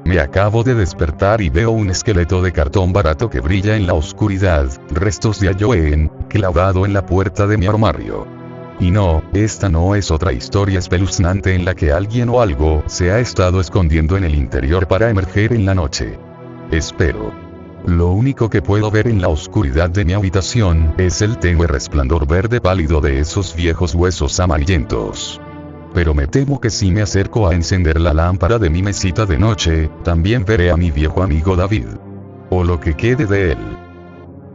Me acabo de despertar y veo un esqueleto de cartón barato que brilla en la oscuridad, restos de Halloween, clavado en la puerta de mi armario. Y no, esta no es otra historia espeluznante en la que alguien o algo se ha estado escondiendo en el interior para emerger en la noche. Espero. Lo único que puedo ver en la oscuridad de mi habitación es el tenue resplandor verde pálido de esos viejos huesos amarillentos. Pero me temo que si me acerco a encender la lámpara de mi mesita de noche, también veré a mi viejo amigo David. O lo que quede de él.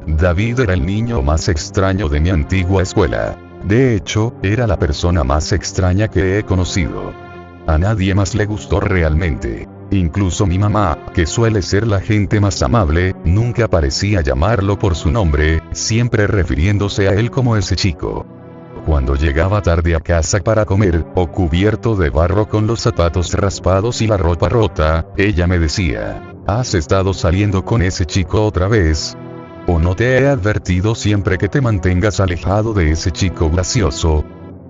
David era el niño más extraño de mi antigua escuela. De hecho, era la persona más extraña que he conocido. A nadie más le gustó realmente. Incluso mi mamá, que suele ser la gente más amable, nunca parecía llamarlo por su nombre, siempre refiriéndose a él como ese chico. Cuando llegaba tarde a casa para comer, o cubierto de barro con los zapatos raspados y la ropa rota, ella me decía: ¿has estado saliendo con ese chico otra vez? ¿O no te he advertido siempre que te mantengas alejado de ese chico gracioso?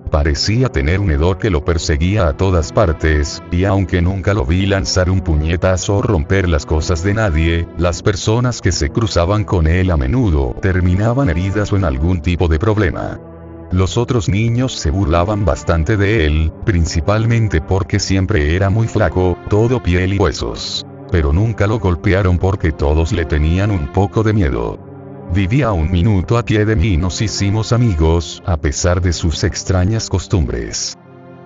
Parecía tener un hedor que lo perseguía a todas partes, y aunque nunca lo vi lanzar un puñetazo o romper las cosas de nadie, las personas que se cruzaban con él a menudo terminaban heridas o en algún tipo de problema. Los otros niños se burlaban bastante de él, principalmente porque siempre era muy flaco, todo piel y huesos. Pero nunca lo golpearon porque todos le tenían un poco de miedo. Vivía a un minuto a pie de mí y nos hicimos amigos, a pesar de sus extrañas costumbres.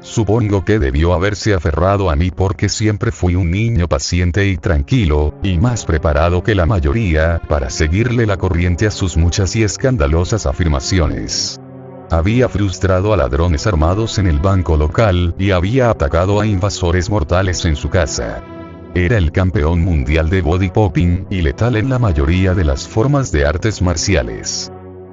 Supongo que debió haberse aferrado a mí porque siempre fui un niño paciente y tranquilo, y más preparado que la mayoría, para seguirle la corriente a sus muchas y escandalosas afirmaciones. Había frustrado a ladrones armados en el banco local, y había atacado a invasores mortales en su casa. Era el campeón mundial de body popping, y letal en la mayoría de las formas de artes marciales.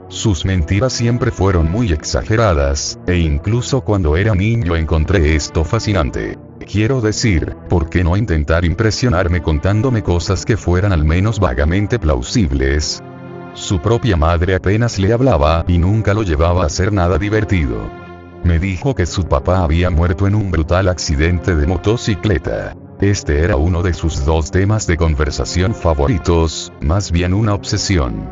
Sus mentiras siempre fueron muy exageradas, e incluso cuando era niño encontré esto fascinante. Quiero decir, ¿por qué no intentar impresionarme contándome cosas que fueran al menos vagamente plausibles? Su propia madre apenas le hablaba, y nunca lo llevaba a hacer nada divertido. Me dijo que su papá había muerto en un brutal accidente de motocicleta. Este era uno de sus 2 temas de conversación favoritos, más bien una obsesión.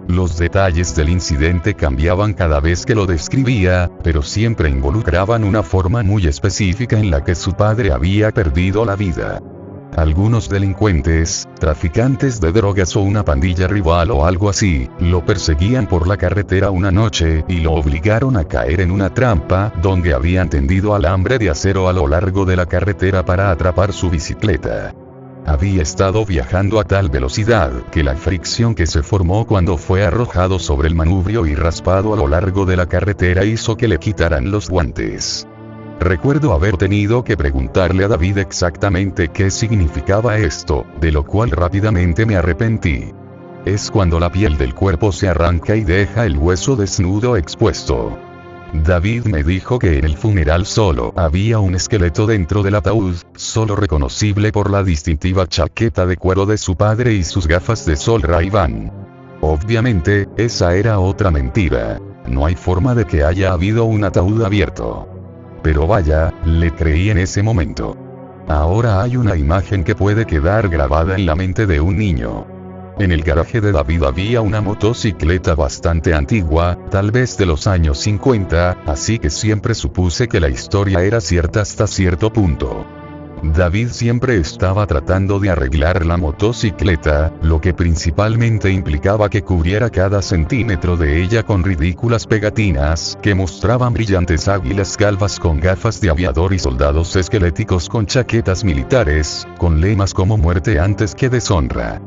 Los detalles del incidente cambiaban cada vez que lo describía, pero siempre involucraban una forma muy específica en la que su padre había perdido la vida. Algunos delincuentes, traficantes de drogas o una pandilla rival o algo así, lo perseguían por la carretera una noche y lo obligaron a caer en una trampa donde habían tendido alambre de acero a lo largo de la carretera para atrapar su bicicleta. Había estado viajando a tal velocidad que la fricción que se formó cuando fue arrojado sobre el manubrio y raspado a lo largo de la carretera hizo que le quitaran los guantes. Recuerdo haber tenido que preguntarle a David exactamente qué significaba esto, de lo cual rápidamente me arrepentí. Es cuando la piel del cuerpo se arranca y deja el hueso desnudo expuesto. David me dijo que en el funeral solo había un esqueleto dentro del ataúd, solo reconocible por la distintiva chaqueta de cuero de su padre y sus gafas de sol Ray-Ban. Obviamente, esa era otra mentira. No hay forma de que haya habido un ataúd abierto. Pero vaya, le creí en ese momento. Ahora hay una imagen que puede quedar grabada en la mente de un niño. En el garaje de David había una motocicleta bastante antigua, tal vez de los años 50, así que siempre supuse que la historia era cierta hasta cierto punto. David siempre estaba tratando de arreglar la motocicleta, lo que principalmente implicaba que cubriera cada centímetro de ella con ridículas pegatinas que mostraban brillantes águilas calvas con gafas de aviador y soldados esqueléticos con chaquetas militares, con lemas como muerte antes que deshonra.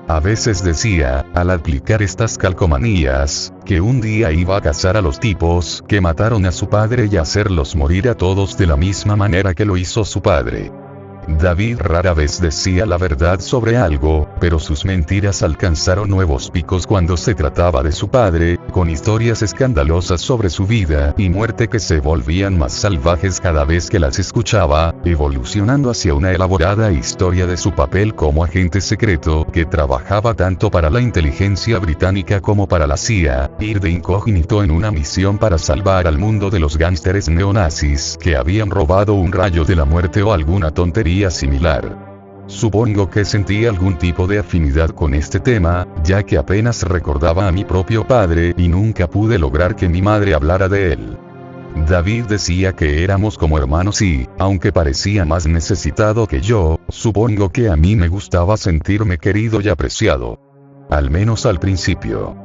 A veces decía, al aplicar estas calcomanías, que un día iba a cazar a los tipos que mataron a su padre y hacerlos morir a todos de la misma manera que lo hizo su padre. David rara vez decía la verdad sobre algo, pero sus mentiras alcanzaron nuevos picos cuando se trataba de su padre, con historias escandalosas sobre su vida y muerte que se volvían más salvajes cada vez que las escuchaba, evolucionando hacia una elaborada historia de su papel como agente secreto que trabajaba tanto para la inteligencia británica como para la CIA, ir de incógnito en una misión para salvar al mundo de los gángsteres neonazis que habían robado un rayo de la muerte o alguna tontería similar. Supongo que sentí algún tipo de afinidad con este tema, ya que apenas recordaba a mi propio padre y nunca pude lograr que mi madre hablara de él. David decía que éramos como hermanos y, aunque parecía más necesitado que yo, supongo que a mí me gustaba sentirme querido y apreciado. Al menos al principio.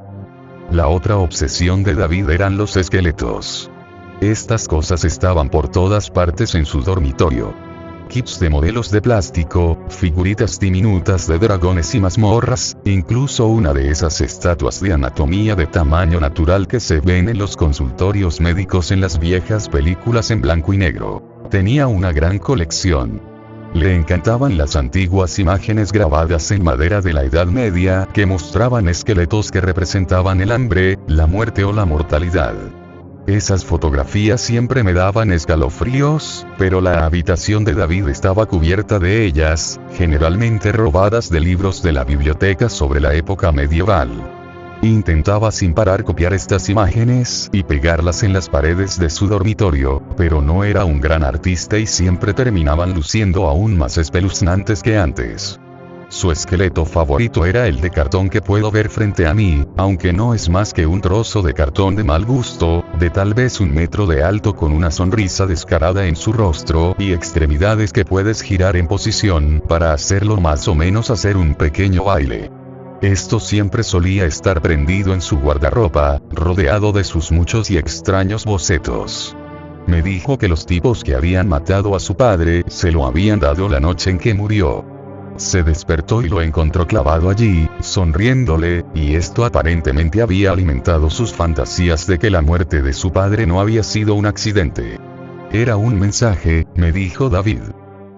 La otra obsesión de David eran los esqueletos. Estas cosas estaban por todas partes en su dormitorio. Kits de modelos de plástico, figuritas diminutas de dragones y mazmorras, incluso una de esas estatuas de anatomía de tamaño natural que se ven en los consultorios médicos en las viejas películas en blanco y negro. Tenía una gran colección. Le encantaban las antiguas imágenes grabadas en madera de la Edad Media que mostraban esqueletos que representaban el hambre, la muerte o la mortalidad. Esas fotografías siempre me daban escalofríos, pero la habitación de David estaba cubierta de ellas, generalmente robadas de libros de la biblioteca sobre la época medieval. Intentaba sin parar copiar estas imágenes y pegarlas en las paredes de su dormitorio, pero no era un gran artista y siempre terminaban luciendo aún más espeluznantes que antes. Su esqueleto favorito era el de cartón que puedo ver frente a mí, aunque no es más que un trozo de cartón de mal gusto, de tal vez 1 metro de alto con una sonrisa descarada en su rostro y extremidades que puedes girar en posición para hacerlo más o menos hacer un pequeño baile. Esto siempre solía estar prendido en su guardarropa, rodeado de sus muchos y extraños bocetos. Me dijo que los tipos que habían matado a su padre se lo habían dado la noche en que murió. Se despertó y lo encontró clavado allí, sonriéndole, y esto aparentemente había alimentado sus fantasías de que la muerte de su padre no había sido un accidente. Era un mensaje, me dijo David.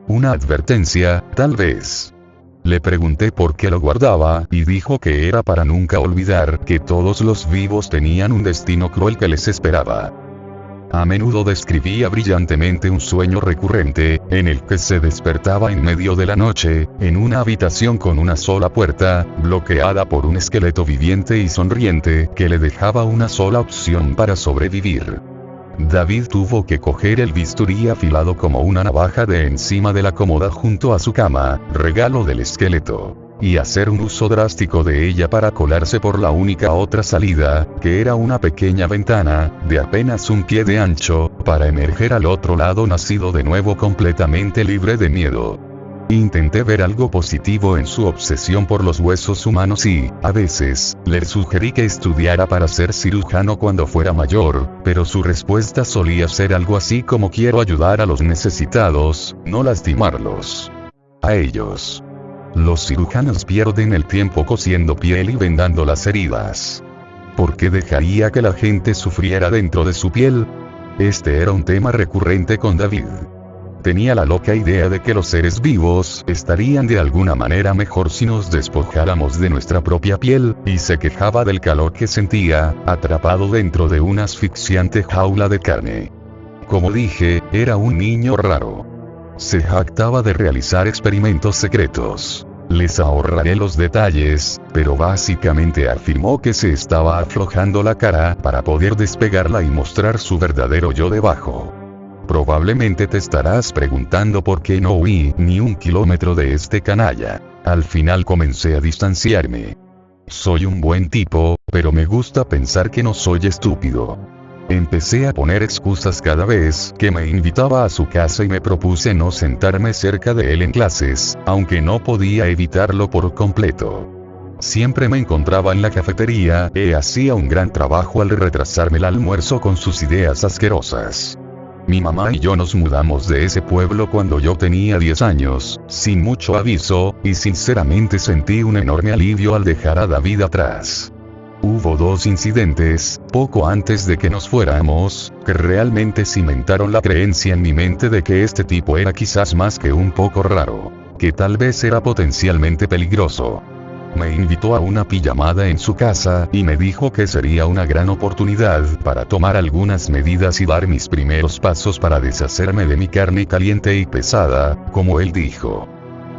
Una advertencia, tal vez. Le pregunté por qué lo guardaba, y dijo que era para nunca olvidar que todos los vivos tenían un destino cruel que les esperaba. A menudo describía brillantemente un sueño recurrente, en el que se despertaba en medio de la noche, en una habitación con una sola puerta, bloqueada por un esqueleto viviente y sonriente, que le dejaba una sola opción para sobrevivir. David tuvo que coger el bisturí afilado como una navaja de encima de la cómoda junto a su cama, regalo del esqueleto, y hacer un uso drástico de ella para colarse por la única otra salida, que era una pequeña ventana, de apenas 1 pie de ancho, para emerger al otro lado nacido de nuevo completamente libre de miedo. Intenté ver algo positivo en su obsesión por los huesos humanos y, a veces, le sugerí que estudiara para ser cirujano cuando fuera mayor, pero su respuesta solía ser algo así como: quiero ayudar a los necesitados, no lastimarlos. A ellos. Los cirujanos pierden el tiempo cosiendo piel y vendando las heridas. ¿Por qué dejaría que la gente sufriera dentro de su piel? Este era un tema recurrente con David. Tenía la loca idea de que los seres vivos estarían de alguna manera mejor si nos despojáramos de nuestra propia piel, y se quejaba del calor que sentía, atrapado dentro de una asfixiante jaula de carne. Como dije, era un niño raro. Se jactaba de realizar experimentos secretos. Les ahorraré los detalles, pero básicamente afirmó que se estaba aflojando la cara para poder despegarla y mostrar su verdadero yo debajo. Probablemente te estarás preguntando por qué no huí ni 1 kilómetro de este canalla. Al final comencé a distanciarme. Soy un buen tipo, pero me gusta pensar que no soy estúpido. Empecé a poner excusas cada vez que me invitaba a su casa y me propuse no sentarme cerca de él en clases, aunque no podía evitarlo por completo. Siempre me encontraba en la cafetería y hacía un gran trabajo al retrasarme el almuerzo con sus ideas asquerosas. Mi mamá y yo nos mudamos de ese pueblo cuando yo tenía 10 años, sin mucho aviso, y sinceramente sentí un enorme alivio al dejar a David atrás. Hubo 2 incidentes, poco antes de que nos fuéramos, que realmente cimentaron la creencia en mi mente de que este tipo era quizás más que un poco raro, que tal vez era potencialmente peligroso. Me invitó a una pijamada en su casa y me dijo que sería una gran oportunidad para tomar algunas medidas y dar mis primeros pasos para deshacerme de mi carne caliente y pesada, como él dijo.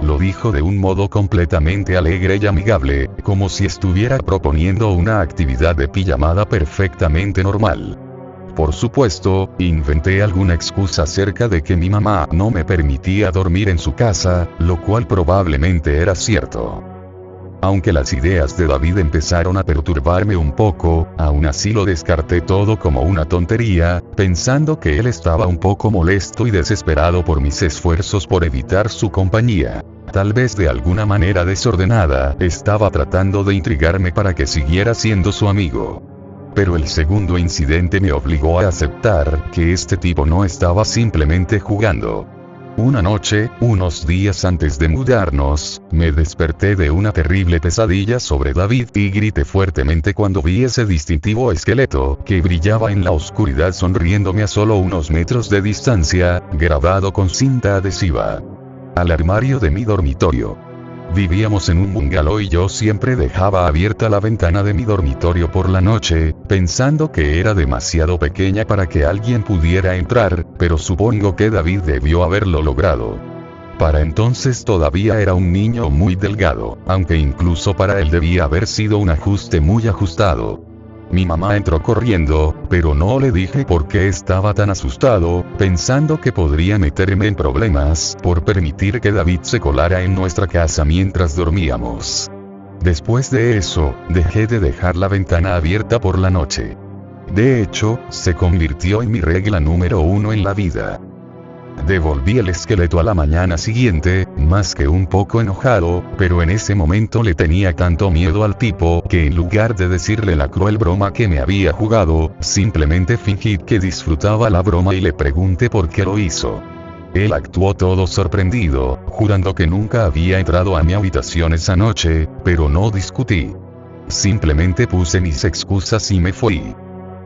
Lo dijo de un modo completamente alegre y amigable, como si estuviera proponiendo una actividad de pijamada perfectamente normal. Por supuesto, inventé alguna excusa acerca de que mi mamá no me permitía dormir en su casa, lo cual probablemente era cierto. Aunque las ideas de David empezaron a perturbarme un poco, aún así lo descarté todo como una tontería, pensando que él estaba un poco molesto y desesperado por mis esfuerzos por evitar su compañía. Tal vez de alguna manera desordenada, estaba tratando de intrigarme para que siguiera siendo su amigo. Pero el segundo incidente me obligó a aceptar que este tipo no estaba simplemente jugando. Una noche, unos días antes de mudarnos, me desperté de una terrible pesadilla sobre David y grité fuertemente cuando vi ese distintivo esqueleto que brillaba en la oscuridad sonriéndome a solo unos metros de distancia, grabado con cinta adhesiva al armario de mi dormitorio. Vivíamos en un bungalow y yo siempre dejaba abierta la ventana de mi dormitorio por la noche, pensando que era demasiado pequeña para que alguien pudiera entrar, pero supongo que David debió haberlo logrado. Para entonces todavía era un niño muy delgado, aunque incluso para él debía haber sido un ajuste muy ajustado. Mi mamá entró corriendo, pero no le dije por qué estaba tan asustado, pensando que podría meterme en problemas por permitir que David se colara en nuestra casa mientras dormíamos. Después de eso, dejé de dejar la ventana abierta por la noche. De hecho, se convirtió en mi regla número 1 en la vida. Devolví el esqueleto a la mañana siguiente, más que un poco enojado, pero en ese momento le tenía tanto miedo al tipo que en lugar de decirle la cruel broma que me había jugado, simplemente fingí que disfrutaba la broma y le pregunté por qué lo hizo. Él actuó todo sorprendido, jurando que nunca había entrado a mi habitación esa noche, pero no discutí. Simplemente puse mis excusas y me fui.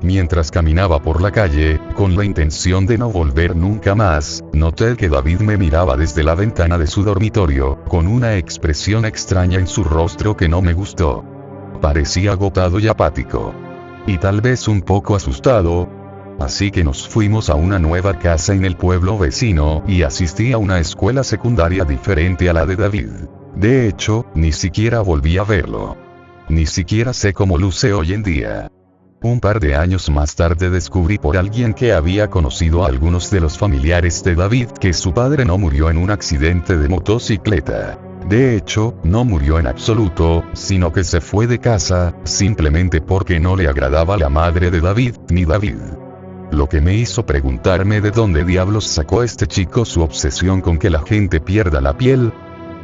Mientras caminaba por la calle, con la intención de no volver nunca más, noté que David me miraba desde la ventana de su dormitorio, con una expresión extraña en su rostro que no me gustó. Parecía agotado y apático. Y tal vez un poco asustado. Así que nos fuimos a una nueva casa en el pueblo vecino, y asistí a una escuela secundaria diferente a la de David. De hecho, ni siquiera volví a verlo. Ni siquiera sé cómo luce hoy en día. Un par de años más tarde descubrí por alguien que había conocido a algunos de los familiares de David que su padre no murió en un accidente de motocicleta. De hecho, no murió en absoluto, sino que se fue de casa, simplemente porque no le agradaba la madre de David, ni David. Lo que me hizo preguntarme de dónde diablos sacó este chico su obsesión con que la gente pierda la piel.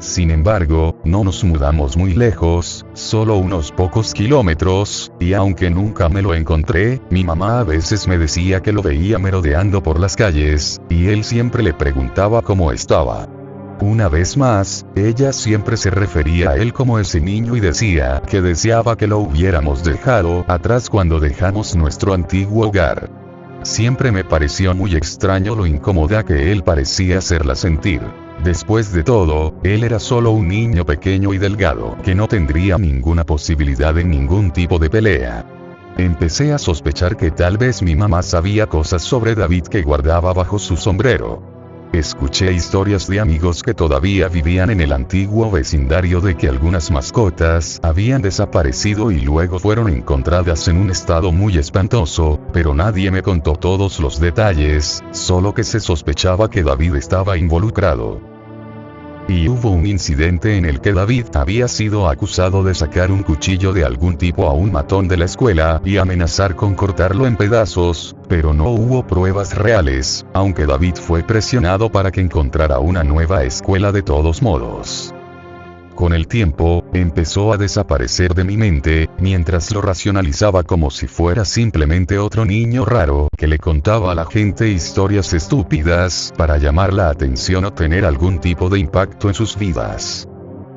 Sin embargo, no nos mudamos muy lejos, solo unos pocos kilómetros, y aunque nunca me lo encontré, mi mamá a veces me decía que lo veía merodeando por las calles, y él siempre le preguntaba cómo estaba. Una vez más, ella siempre se refería a él como ese niño y decía que deseaba que lo hubiéramos dejado atrás cuando dejamos nuestro antiguo hogar. Siempre me pareció muy extraño lo incómoda que él parecía hacerla sentir. Después de todo, él era solo un niño pequeño y delgado, que no tendría ninguna posibilidad en ningún tipo de pelea. Empecé a sospechar que tal vez mi mamá sabía cosas sobre David que guardaba bajo su sombrero. Escuché historias de amigos que todavía vivían en el antiguo vecindario de que algunas mascotas habían desaparecido y luego fueron encontradas en un estado muy espantoso, pero nadie me contó todos los detalles, solo que se sospechaba que David estaba involucrado. Y hubo un incidente en el que David había sido acusado de sacar un cuchillo de algún tipo a un matón de la escuela y amenazar con cortarlo en pedazos, pero no hubo pruebas reales, aunque David fue presionado para que encontrara una nueva escuela de todos modos. Con el tiempo, empezó a desaparecer de mi mente, mientras lo racionalizaba como si fuera simplemente otro niño raro que le contaba a la gente historias estúpidas para llamar la atención o tener algún tipo de impacto en sus vidas.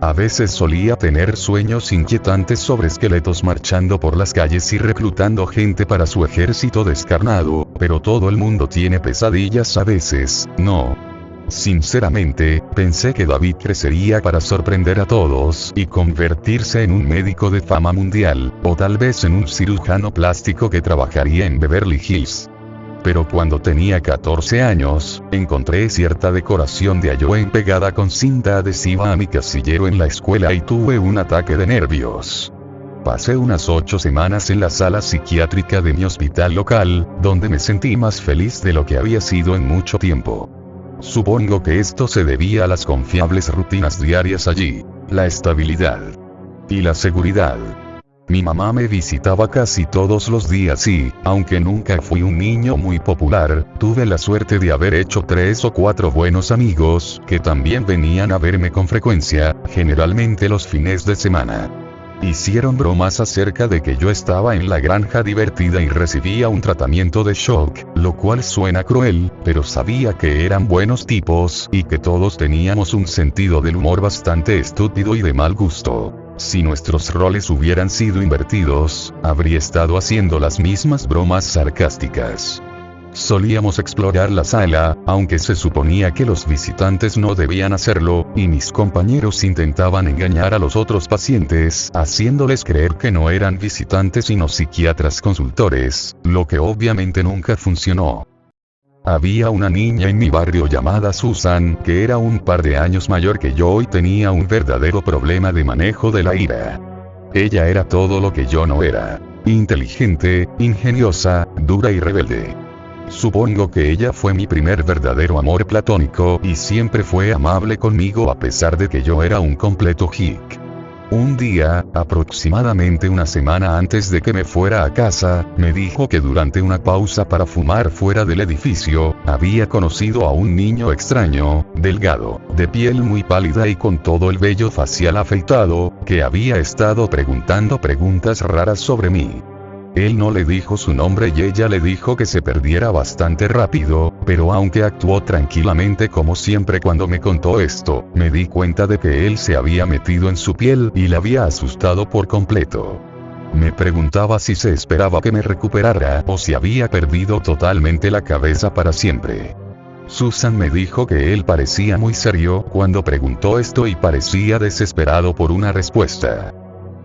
A veces solía tener sueños inquietantes sobre esqueletos marchando por las calles y reclutando gente para su ejército descarnado, pero todo el mundo tiene pesadillas a veces, ¿no? Sinceramente, pensé que David crecería para sorprender a todos y convertirse en un médico de fama mundial, o tal vez en un cirujano plástico que trabajaría en Beverly Hills. Pero cuando tenía 14 años, encontré cierta decoración de Halloween pegada con cinta adhesiva a mi casillero en la escuela y tuve un ataque de nervios. Pasé unas 8 semanas en la sala psiquiátrica de mi hospital local, donde me sentí más feliz de lo que había sido en mucho tiempo. Supongo que esto se debía a las confiables rutinas diarias allí, la estabilidad y la seguridad. Mi mamá me visitaba casi todos los días y, aunque nunca fui un niño muy popular, tuve la suerte de haber hecho 3 o 4 buenos amigos, que también venían a verme con frecuencia, generalmente los fines de semana. Hicieron bromas acerca de que yo estaba en la granja divertida y recibía un tratamiento de shock, lo cual suena cruel, pero sabía que eran buenos tipos, y que todos teníamos un sentido del humor bastante estúpido y de mal gusto. Si nuestros roles hubieran sido invertidos, habría estado haciendo las mismas bromas sarcásticas. Solíamos explorar la sala, aunque se suponía que los visitantes no debían hacerlo, y mis compañeros intentaban engañar a los otros pacientes, haciéndoles creer que no eran visitantes sino psiquiatras consultores, lo que obviamente nunca funcionó. Había una niña en mi barrio llamada Susan, que era un par de años mayor que yo y tenía un verdadero problema de manejo de la ira. Ella era todo lo que yo no era: inteligente, ingeniosa, dura y rebelde. Supongo que ella fue mi primer verdadero amor platónico y siempre fue amable conmigo a pesar de que yo era un completo hick. Un día, aproximadamente una semana antes de que me fuera a casa, me dijo que durante una pausa para fumar fuera del edificio, había conocido a un niño extraño, delgado, de piel muy pálida y con todo el vello facial afeitado, que había estado preguntando preguntas raras sobre mí. Él no le dijo su nombre y ella le dijo que se perdiera bastante rápido, pero aunque actuó tranquilamente como siempre cuando me contó esto, me di cuenta de que él se había metido en su piel y la había asustado por completo. Me preguntaba si se esperaba que me recuperara o si había perdido totalmente la cabeza para siempre. Susan me dijo que él parecía muy serio cuando preguntó esto y parecía desesperado por una respuesta.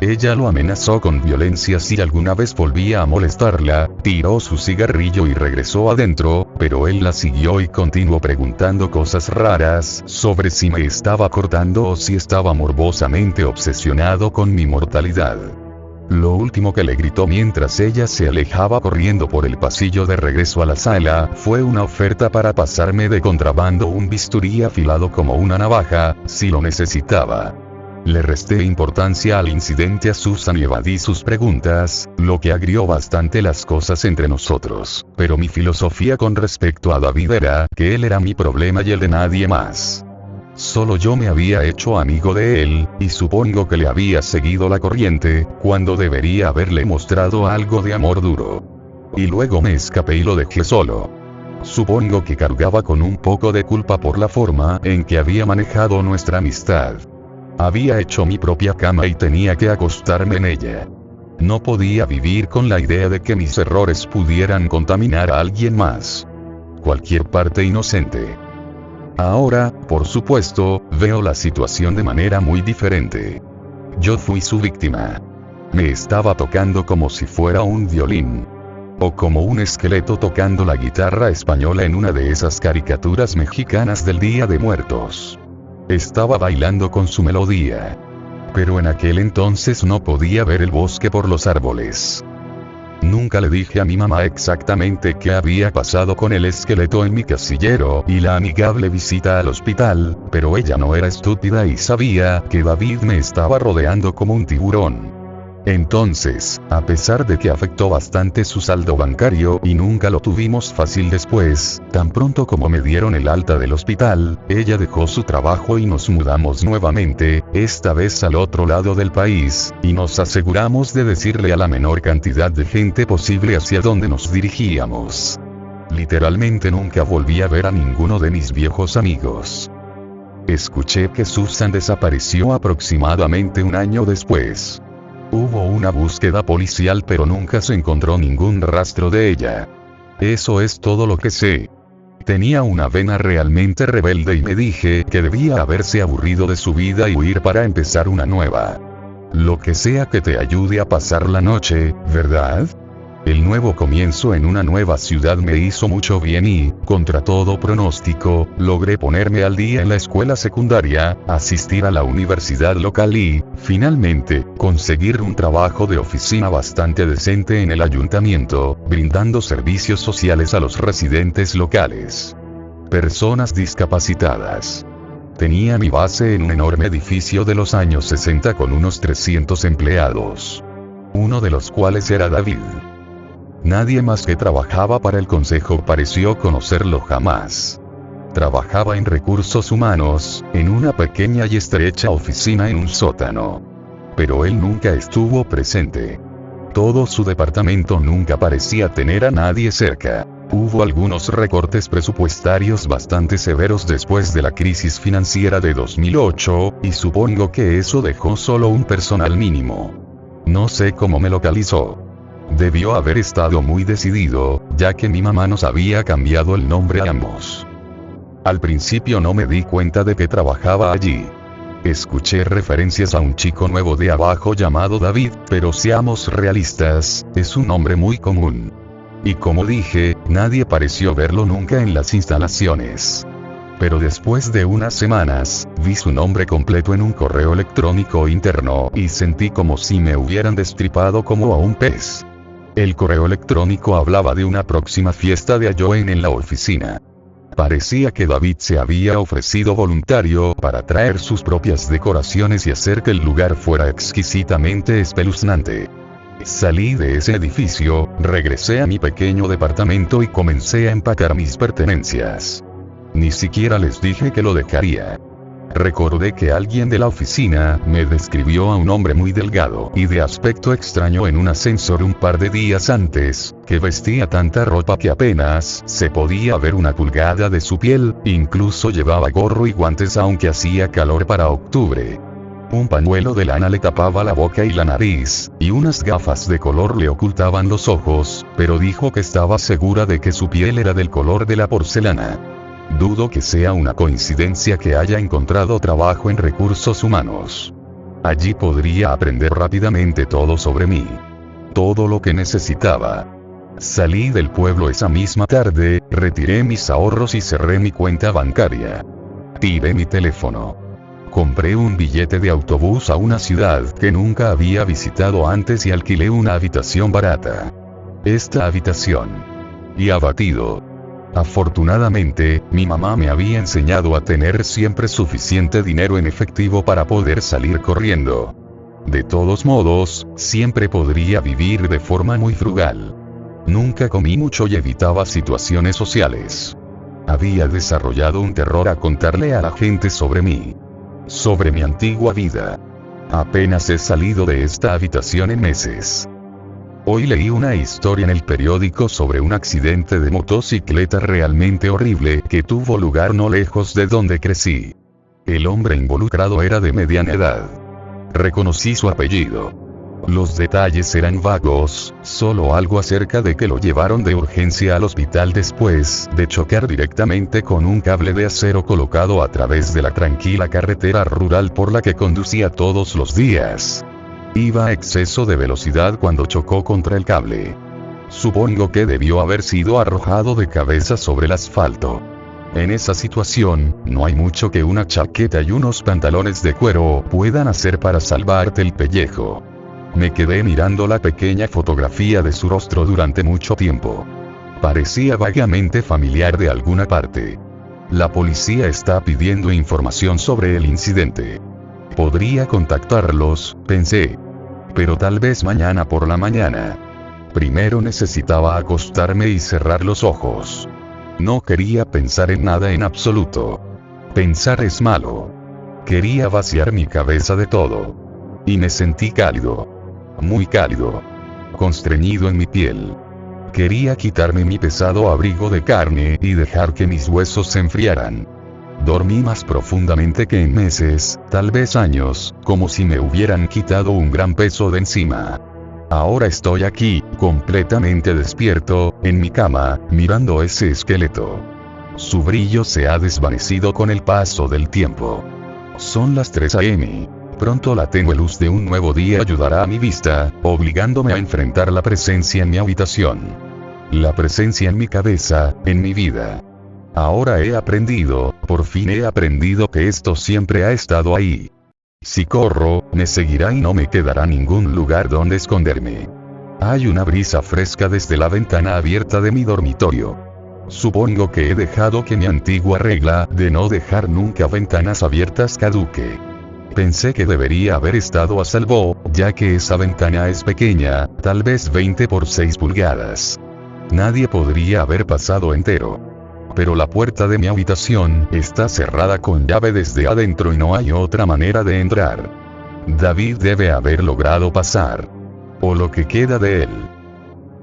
Ella lo amenazó con violencia si alguna vez volvía a molestarla, tiró su cigarrillo y regresó adentro, pero él la siguió y continuó preguntando cosas raras sobre si me estaba cortando o si estaba morbosamente obsesionado con mi mortalidad. Lo último que le gritó mientras ella se alejaba corriendo por el pasillo de regreso a la sala, fue una oferta para pasarme de contrabando un bisturí afilado como una navaja, si lo necesitaba. Le resté importancia al incidente a Susan y evadí sus preguntas, lo que agrió bastante las cosas entre nosotros, pero mi filosofía con respecto a David era que él era mi problema y el de nadie más. Solo yo me había hecho amigo de él, y supongo que le había seguido la corriente, cuando debería haberle mostrado algo de amor duro. Y luego me escapé y lo dejé solo. Supongo que cargaba con un poco de culpa por la forma en que había manejado nuestra amistad. Había hecho mi propia cama y tenía que acostarme en ella. No podía vivir con la idea de que mis errores pudieran contaminar a alguien más. Cualquier parte inocente. Ahora, por supuesto, veo la situación de manera muy diferente. Yo fui su víctima. Me estaba tocando como si fuera un violín. O como un esqueleto tocando la guitarra española en una de esas caricaturas mexicanas del Día de Muertos. Estaba bailando con su melodía. Pero en aquel entonces no podía ver el bosque por los árboles. Nunca le dije a mi mamá exactamente qué había pasado con el esqueleto en mi casillero y la amigable visita al hospital, pero ella no era estúpida y sabía que David me estaba rodeando como un tiburón. Entonces, a pesar de que afectó bastante su saldo bancario y nunca lo tuvimos fácil después, tan pronto como me dieron el alta del hospital, ella dejó su trabajo y nos mudamos nuevamente, esta vez al otro lado del país, y nos aseguramos de decirle a la menor cantidad de gente posible hacia dónde nos dirigíamos. Literalmente nunca volví a ver a ninguno de mis viejos amigos. Escuché que Susan desapareció aproximadamente un año después. Hubo una búsqueda policial pero nunca se encontró ningún rastro de ella. Eso es todo lo que sé. Tenía una vena realmente rebelde y me dije que debía haberse aburrido de su vida y huir para empezar una nueva. Lo que sea que te ayude a pasar la noche, ¿verdad? El nuevo comienzo en una nueva ciudad me hizo mucho bien y, contra todo pronóstico, logré ponerme al día en la escuela secundaria, asistir a la universidad local y, finalmente, conseguir un trabajo de oficina bastante decente en el ayuntamiento, brindando servicios sociales a los residentes locales. Personas discapacitadas. Tenía mi base en un enorme edificio de los años 60 con unos 300 empleados. Uno de los cuales era David. Nadie más que trabajaba para el consejo pareció conocerlo jamás. Trabajaba en recursos humanos, en una pequeña y estrecha oficina en un sótano. Pero él nunca estuvo presente. Todo su departamento nunca parecía tener a nadie cerca. Hubo algunos recortes presupuestarios bastante severos después de la crisis financiera de 2008, y supongo que eso dejó solo un personal mínimo. No sé cómo me localizó. Debió haber estado muy decidido, ya que mi mamá nos había cambiado el nombre a ambos. Al principio no me di cuenta de que trabajaba allí. Escuché referencias a un chico nuevo de abajo llamado David, pero seamos realistas, es un nombre muy común. Y como dije, nadie pareció verlo nunca en las instalaciones. Pero después de unas semanas, vi su nombre completo en un correo electrónico interno, y sentí como si me hubieran destripado como a un pez. El correo electrónico hablaba de una próxima fiesta de Halloween en la oficina. Parecía que David se había ofrecido voluntario para traer sus propias decoraciones y hacer que el lugar fuera exquisitamente espeluznante. Salí de ese edificio, regresé a mi pequeño departamento y comencé a empacar mis pertenencias. Ni siquiera les dije que lo dejaría. Recordé que alguien de la oficina me describió a un hombre muy delgado y de aspecto extraño en un ascensor un par de días antes, que vestía tanta ropa que apenas se podía ver una pulgada de su piel, incluso llevaba gorro y guantes aunque hacía calor para octubre. Un pañuelo de lana le tapaba la boca y la nariz, y unas gafas de color le ocultaban los ojos, pero dijo que estaba segura de que su piel era del color de la porcelana. Dudo que sea una coincidencia que haya encontrado trabajo en recursos humanos. Allí podría aprender rápidamente todo sobre mí. Todo lo que necesitaba. Salí del pueblo esa misma tarde, retiré mis ahorros y cerré mi cuenta bancaria. Tiré mi teléfono. Compré un billete de autobús a una ciudad que nunca había visitado antes y alquilé una habitación barata. Esta habitación. Y abatido. Afortunadamente, mi mamá me había enseñado a tener siempre suficiente dinero en efectivo para poder salir corriendo. De todos modos, siempre podría vivir de forma muy frugal. Nunca comí mucho y evitaba situaciones sociales. Había desarrollado un terror a contarle a la gente sobre mí. Sobre mi antigua vida. Apenas he salido de esta habitación en meses. Hoy leí una historia en el periódico sobre un accidente de motocicleta realmente horrible que tuvo lugar no lejos de donde crecí. El hombre involucrado era de mediana edad. Reconocí su apellido. Los detalles eran vagos, solo algo acerca de que lo llevaron de urgencia al hospital después de chocar directamente con un cable de acero colocado a través de la tranquila carretera rural por la que conducía todos los días. Iba a exceso de velocidad cuando chocó contra el cable. Supongo que debió haber sido arrojado de cabeza sobre el asfalto. En esa situación, no hay mucho que una chaqueta y unos pantalones de cuero puedan hacer para salvarte el pellejo. Me quedé mirando la pequeña fotografía de su rostro durante mucho tiempo. Parecía vagamente familiar de alguna parte. La policía está pidiendo información sobre el incidente. Podría contactarlos, pensé. Pero tal vez mañana por la mañana. Primero necesitaba acostarme y cerrar los ojos. No quería pensar en nada en absoluto. Pensar es malo. Quería vaciar mi cabeza de todo. Y me sentí cálido. Muy cálido. Constreñido en mi piel. Quería quitarme mi pesado abrigo de carne y dejar que mis huesos se enfriaran. Dormí más profundamente que en meses, tal vez años, como si me hubieran quitado un gran peso de encima. Ahora estoy aquí, completamente despierto, en mi cama, mirando ese esqueleto. Su brillo se ha desvanecido con el paso del tiempo. Son las 3 a.m. Pronto la tenue luz de un nuevo día ayudará a mi vista, obligándome a enfrentar la presencia en mi habitación. La presencia en mi cabeza, en mi vida. Ahora he aprendido, por fin he aprendido que esto siempre ha estado ahí. Si corro, me seguirá y no me quedará ningún lugar donde esconderme. Hay una brisa fresca desde la ventana abierta de mi dormitorio. Supongo que he dejado que mi antigua regla de no dejar nunca ventanas abiertas caduque. Pensé que debería haber estado a salvo, ya que esa ventana es pequeña, tal vez 20 por 6 pulgadas. Nadie podría haber pasado entero. Pero la puerta de mi habitación está cerrada con llave desde adentro y no hay otra manera de entrar. David debe haber logrado pasar. O lo que queda de él.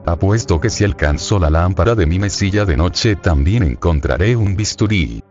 Apuesto que si alcanzo la lámpara de mi mesilla de noche también encontraré un bisturí.